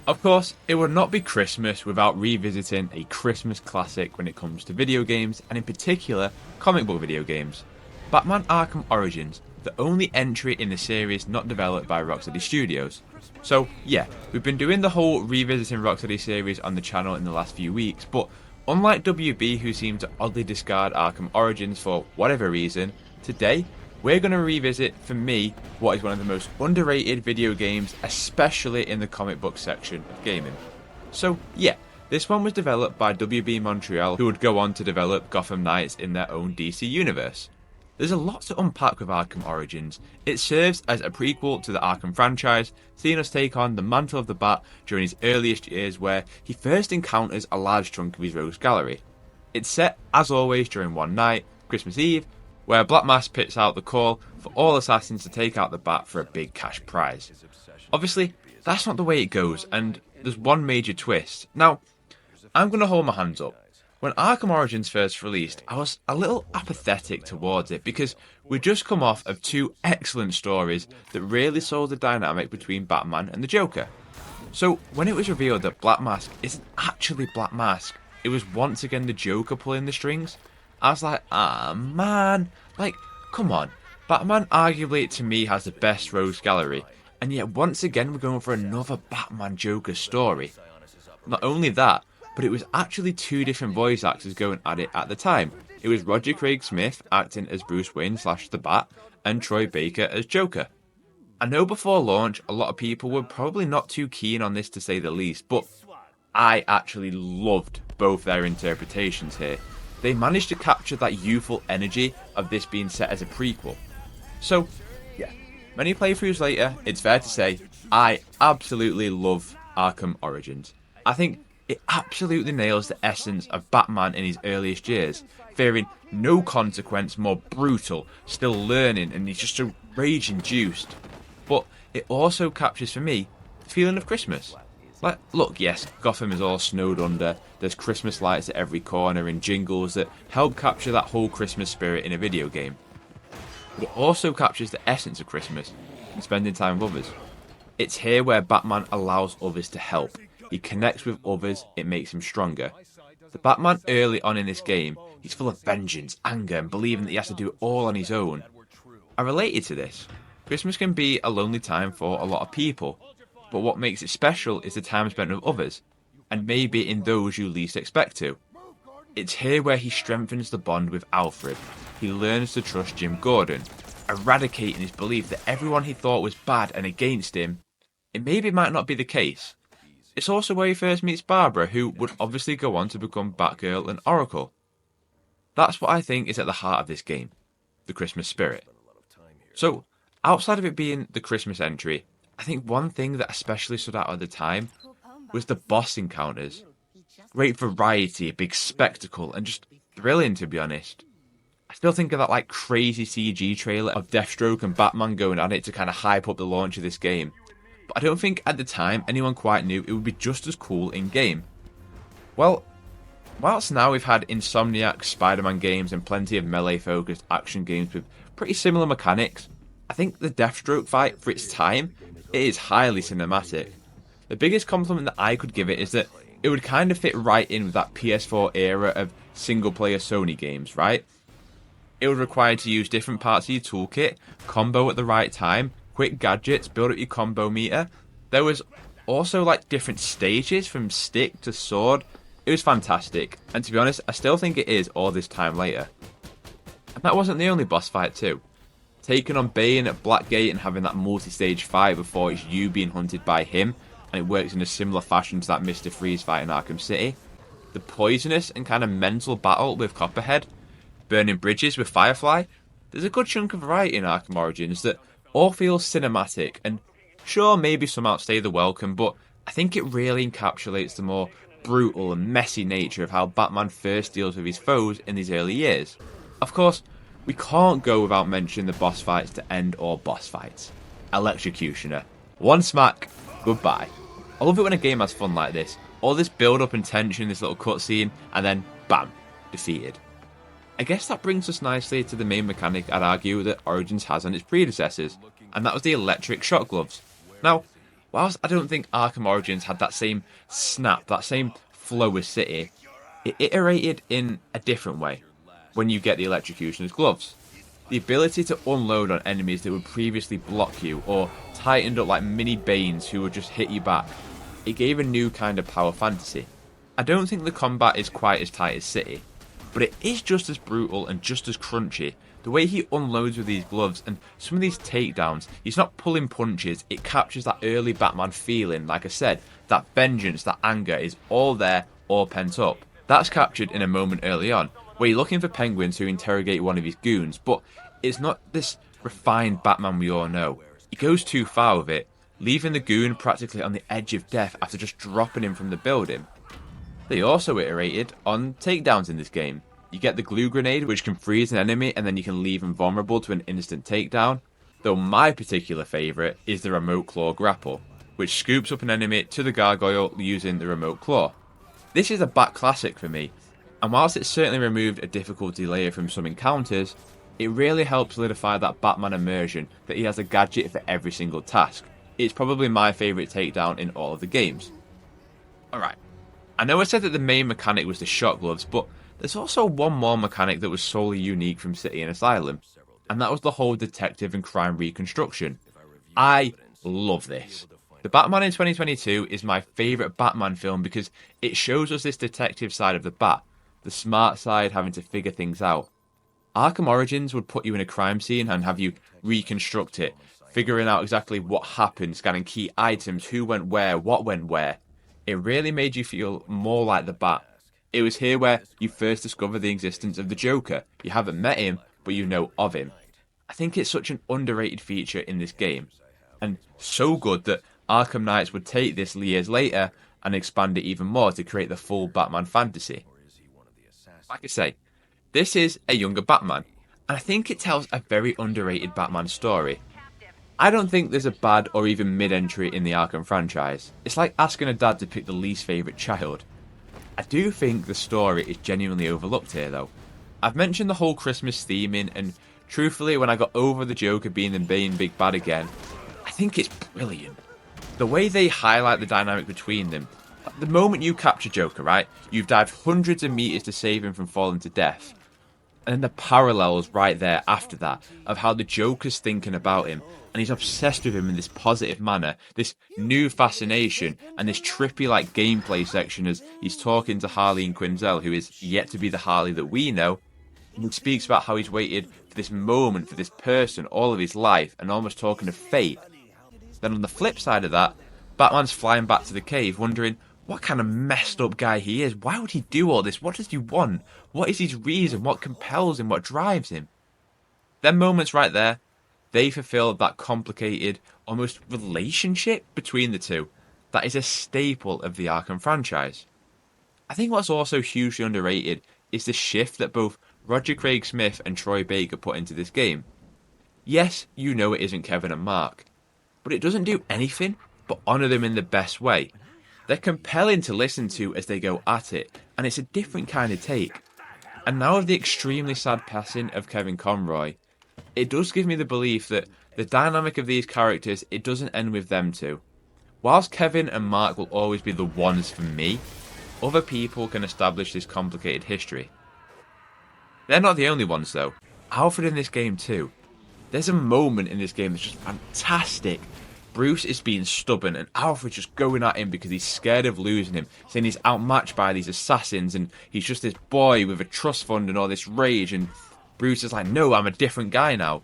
Of course, it would not be Christmas without revisiting a Christmas classic when it comes to video games, and in particular, comic book video games. Batman Arkham Origins, the only entry in the series not developed by Rocksteady Studios. So yeah, we've been doing the whole revisiting Rocksteady series on the channel in the last few weeks, but unlike WB who seemed to oddly discard Arkham Origins for whatever reason, today we're going to revisit, for me, what is one of the most underrated video games, especially in the comic book section of gaming. So yeah, this one was developed by WB Montreal, who would go on to develop Gotham Knights in their own DC universe. There's a lot to unpack with Arkham Origins. It serves as a prequel to the Arkham franchise, seeing us take on the mantle of the Bat during his earliest years, where he first encounters a large chunk of his rogues gallery. It's set, as always, during one night, Christmas Eve, where Black Mask puts out the call for all assassins to take out the Bat for a big cash prize. Obviously, that's not the way it goes, and there's one major twist. Now, I'm going to hold my hands up. When Arkham Origins first released, I was a little apathetic towards it because we'd just come off of two excellent stories that really sold the dynamic between Batman and the Joker. So when it was revealed that Black Mask isn't actually Black Mask, it was once again the Joker pulling the strings, I was like, man, come on. Batman arguably to me has the best rogues gallery, and yet once again we're going for another Batman Joker story. Not only that, but it was actually two different voice actors going at it at the time. It was Roger Craig Smith acting as Bruce Wayne / the Bat, and Troy Baker as Joker. I know before launch a lot of people were probably not too keen on this to say the least, but I actually loved both their interpretations here. They managed to capture that youthful energy of this being set as a prequel. So, yeah, many playthroughs later, it's fair to say, I absolutely love Arkham Origins. I think it absolutely nails the essence of Batman in his earliest years, fearing no consequence, more brutal, still learning, and he's just so rage-induced. But it also captures for me the feeling of Christmas. Like, look, yes, Gotham is all snowed under, there's Christmas lights at every corner and jingles that help capture that whole Christmas spirit in a video game. But it also captures the essence of Christmas and spending time with others. It's here where Batman allows others to help. He connects with others, it makes him stronger. The Batman early on in this game, he's full of vengeance, anger, and believing that he has to do it all on his own. I related to this. Christmas can be a lonely time for a lot of people, but what makes it special is the time spent with others, and maybe in those you least expect to. It's here where he strengthens the bond with Alfred. He learns to trust Jim Gordon, eradicating his belief that everyone he thought was bad and against him, it maybe might not be the case. It's also where he first meets Barbara, who would obviously go on to become Batgirl and Oracle. That's what I think is at the heart of this game, the Christmas spirit. So, outside of it being the Christmas entry, I think one thing that especially stood out at the time was the boss encounters. Great variety, a big spectacle, and just thrilling to be honest. I still think of that crazy CG trailer of Deathstroke and Batman going at it to kind of hype up the launch of this game. But I don't think at the time anyone quite knew it would be just as cool in game. Well, whilst now we've had Insomniac Spider-Man games and plenty of melee focused action games with pretty similar mechanics, I think the Deathstroke fight for its time, it is highly cinematic. The biggest compliment that I could give it is that it would kind of fit right in with that PS4 era of single player Sony games, right? It would require to use different parts of your toolkit, combo at the right time, quick gadgets, build up your combo meter. There was also different stages from stick to sword. It was fantastic, and to be honest, I still think it is all this time later. And that wasn't the only boss fight too. Taking on Bane at Blackgate and having that multi-stage fight before it's you being hunted by him, and it works in a similar fashion to that Mr. Freeze fight in Arkham City. The poisonous and kind of mental battle with Copperhead, burning bridges with Firefly. There's a good chunk of variety in Arkham Origins that all feels cinematic, and sure, maybe some outstay the welcome, but I think it really encapsulates the more brutal and messy nature of how Batman first deals with his foes in these early years. Of course, we can't go without mentioning the boss fights to end all boss fights. Electrocutioner. One smack, goodbye. I love it when a game has fun like this. All this build up and tension, this little cutscene, and then bam, defeated. I guess that brings us nicely to the main mechanic I'd argue that Origins has on its predecessors, and that was the electric shock gloves. Now, Whilst I don't think Arkham Origins had that same snap, that same flow as City, it iterated in a different way when you get the Electrocutioner's gloves. The ability to unload on enemies that would previously block you, or tightened up like mini Banes who would just hit you back. It gave a new kind of power fantasy. I don't think the combat is quite as tight as City, but it is just as brutal and just as crunchy. The way he unloads with these gloves and some of these takedowns, he's not pulling punches, it captures that early Batman feeling, like I said, that vengeance, that anger is all there, all pent up. That's captured in a moment early on, where you're looking for Penguin to interrogate one of his goons, but it's not this refined Batman we all know. He goes too far with it, leaving the goon practically on the edge of death after just dropping him from the building. They also iterated on takedowns in this game. You get the glue grenade, which can freeze an enemy and then you can leave them vulnerable to an instant takedown, though my particular favourite is the remote claw grapple, which scoops up an enemy to the gargoyle using the remote claw. This is a Bat classic for me, and whilst it certainly removed a difficulty layer from some encounters, it really helped solidify that Batman immersion that he has a gadget for every single task. It's probably my favourite takedown in all of the games. Alright, I know I said that the main mechanic was the shot gloves, but there's also one more mechanic that was solely unique from City and Asylum, and that was the whole detective and crime reconstruction. I love this. The Batman in 2022 is my favourite Batman film because it shows us this detective side of the Bat, the smart side having to figure things out. Arkham Origins would put you in a crime scene and have you reconstruct it, figuring out exactly what happened, scanning key items, who went where, what went where. It really made you feel more like the Bat. It was here where you first discover the existence of the Joker. You haven't met him, but you know of him. I think it's such an underrated feature in this game, and so good that Arkham Knights would take this years later and expand it even more to create the full Batman fantasy. Like I say, this is a younger Batman, and I think it tells a very underrated Batman story. I don't think there's a bad or even mid-entry in the Arkham franchise. It's like asking a dad to pick the least favourite child. I do think the story is genuinely overlooked here though. I've mentioned the whole Christmas theming, and truthfully when I got over the Joker being the main big bad again, I think it's brilliant. The way they highlight the dynamic between them. The moment you capture Joker, right, you've dived hundreds of meters to save him from falling to death. And then the parallels right there after that of how the Joker's thinking about him and he's obsessed with him in this positive manner, this new fascination and this trippy like gameplay section as he's talking to Harley and Quinzel, who is yet to be the Harley that we know, and he speaks about how he's waited for this moment, for this person all of his life and almost talking of fate. Then on the flip side of that, Batman's flying back to the cave wondering what kind of messed up guy he is. Why would he do all this? What does he want? What is his reason? What compels him? What drives him? Them moments right there, they fulfill that complicated, almost relationship between the two. That is a staple of the Arkham franchise. I think what's also hugely underrated is the shift that both Roger Craig Smith and Troy Baker put into this game. Yes, you know it isn't Kevin and Mark, but it doesn't do anything but honour them in the best way. They're compelling to listen to as they go at it, and it's a different kind of take. And now with the extremely sad passing of Kevin Conroy, it does give me the belief that the dynamic of these characters, it doesn't end with them two. Whilst Kevin and Mark will always be the ones for me, other people can establish this complicated history. They're not the only ones though. Alfred in this game too. There's a moment in this game that's just fantastic. Bruce is being stubborn and Alfred's just going at him because he's scared of losing him, saying he's outmatched by these assassins and he's just this boy with a trust fund and all this rage, and Bruce is like, no, I'm a different guy now.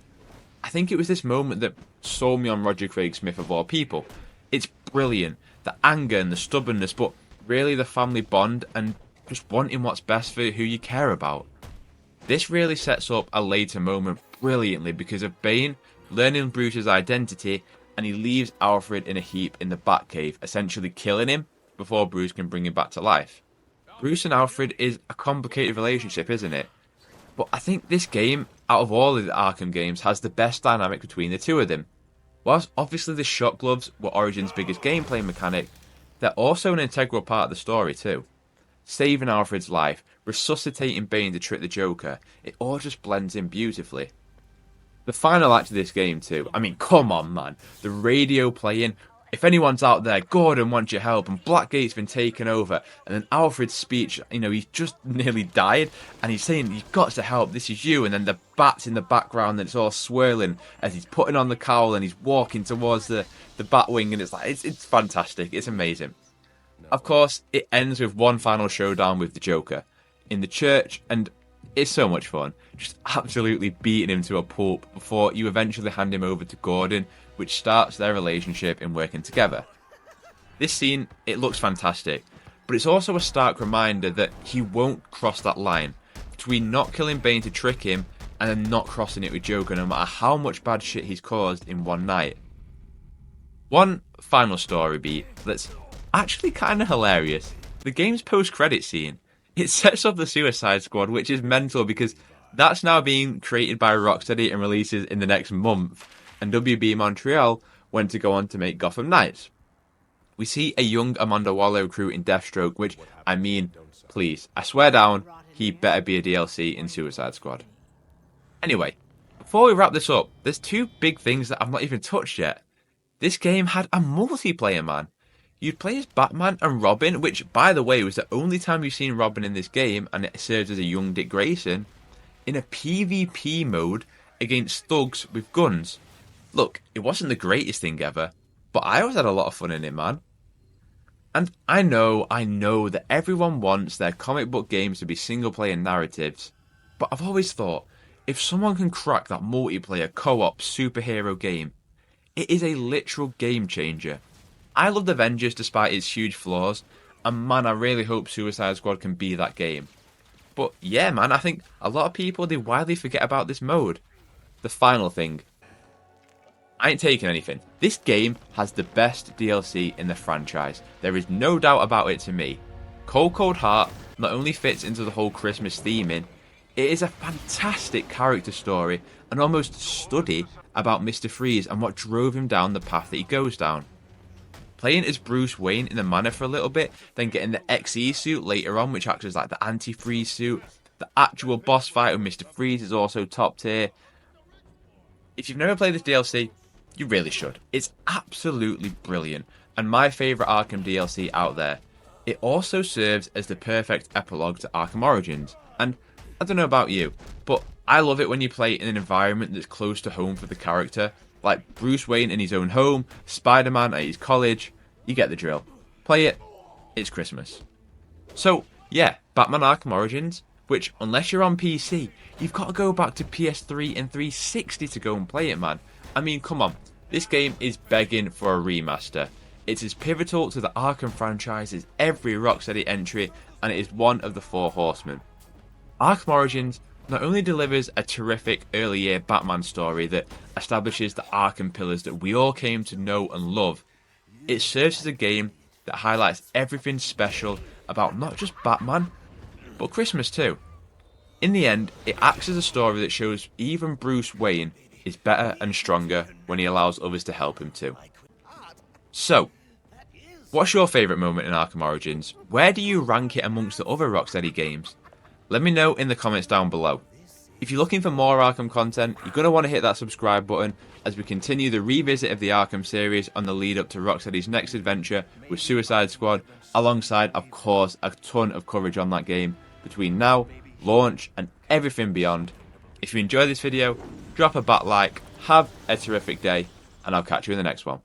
I think it was this moment that sold me on Roger Craig Smith of all people. It's brilliant, the anger and the stubbornness, but really the family bond and just wanting what's best for who you care about. This really sets up a later moment brilliantly because of Bane learning Bruce's identity, and he leaves Alfred in a heap in the Batcave, essentially killing him before Bruce can bring him back to life. Bruce and Alfred is a complicated relationship, isn't it? But I think this game, out of all of the Arkham games, has the best dynamic between the two of them. Whilst obviously the shot gloves were Origin's biggest gameplay mechanic, they're also an integral part of the story too. Saving Alfred's life, resuscitating Bane to trick the Joker, it all just blends in beautifully. The final act of this game too, I mean, come on man, the radio playing, if anyone's out there, Gordon wants your help, and Blackgate's been taken over. And then Alfred's speech, he's just nearly died, and he's saying, you've got to help, this is you. And then the bat's in the background, and it's all swirling as he's putting on the cowl, and he's walking towards the Batwing, and it's fantastic, it's amazing. Of course, it ends with one final showdown with the Joker in the church, and it's so much fun. Just absolutely beating him to a pulp before you eventually hand him over to Gordon, which starts their relationship in working together. This scene, it looks fantastic, but it's also a stark reminder that he won't cross that line between not killing Bane to trick him and then not crossing it with Joker, no matter how much bad shit he's caused in one night. One final story beat that's actually kind of hilarious. The game's post-credit scene. It sets up the Suicide Squad, which is mental because that's now being created by Rocksteady and releases in the next month. And WB Montreal went to go on to make Gotham Knights. We see a young Amanda Waller recruiting Deathstroke, which, please, I swear down, he better be a DLC in Suicide Squad. Anyway, before we wrap this up, there's two big things that I've not even touched yet. This game had a multiplayer, man. You'd play as Batman and Robin, which, by the way, was the only time you've seen Robin in this game, and it serves as a young Dick Grayson, in a PvP mode against thugs with guns. Look, it wasn't the greatest thing ever, but I always had a lot of fun in it, man. And I know that everyone wants their comic book games to be single-player narratives, but I've always thought, if someone can crack that multiplayer co-op superhero game, it is a literal game changer. I loved Avengers despite its huge flaws, and man, I really hope Suicide Squad can be that game. But yeah, man, I think a lot of people, they widely forget about this mode. The final thing. I ain't taking anything. This game has the best DLC in the franchise. There is no doubt about it to me. Cold Cold Heart not only fits into the whole Christmas theming, it is a fantastic character story and almost study about Mr. Freeze and what drove him down the path that he goes down. Playing as Bruce Wayne in the manor for a little bit, then getting the XE suit later on, which acts as like the anti-freeze suit. The actual boss fight with Mr. Freeze is also top tier. If you've never played this DLC, you really should. It's absolutely brilliant, and my favourite Arkham DLC out there. It also serves as the perfect epilogue to Arkham Origins, and I don't know about you, but I love it when you play in an environment that's close to home for the character, like Bruce Wayne in his own home, Spider-Man at his college. You get the drill. Play it, it's Christmas. So, yeah, Batman Arkham Origins, which, unless you're on PC, you've got to go back to PS3 and 360 to go and play it, man. I mean, come on, this game is begging for a remaster. It's as pivotal to the Arkham franchise as every Rocksteady entry, and it is one of the Four Horsemen. Arkham Origins not only delivers a terrific early year Batman story that establishes the Arkham pillars that we all came to know and love, it serves as a game that highlights everything special about not just Batman, but Christmas too. In the end, it acts as a story that shows even Bruce Wayne is better and stronger when he allows others to help him too. So, what's your favourite moment in Arkham Origins? Where do you rank it amongst the other Rocksteady games? Let me know in the comments down below. If you're looking for more Arkham content, you're going to want to hit that subscribe button as we continue the revisit of the Arkham series on the lead up to Rocksteady's next adventure with Suicide Squad, alongside, of course, a ton of coverage on that game between now, launch, and everything beyond. If you enjoyed this video, drop a bat like, have a terrific day, and I'll catch you in the next one.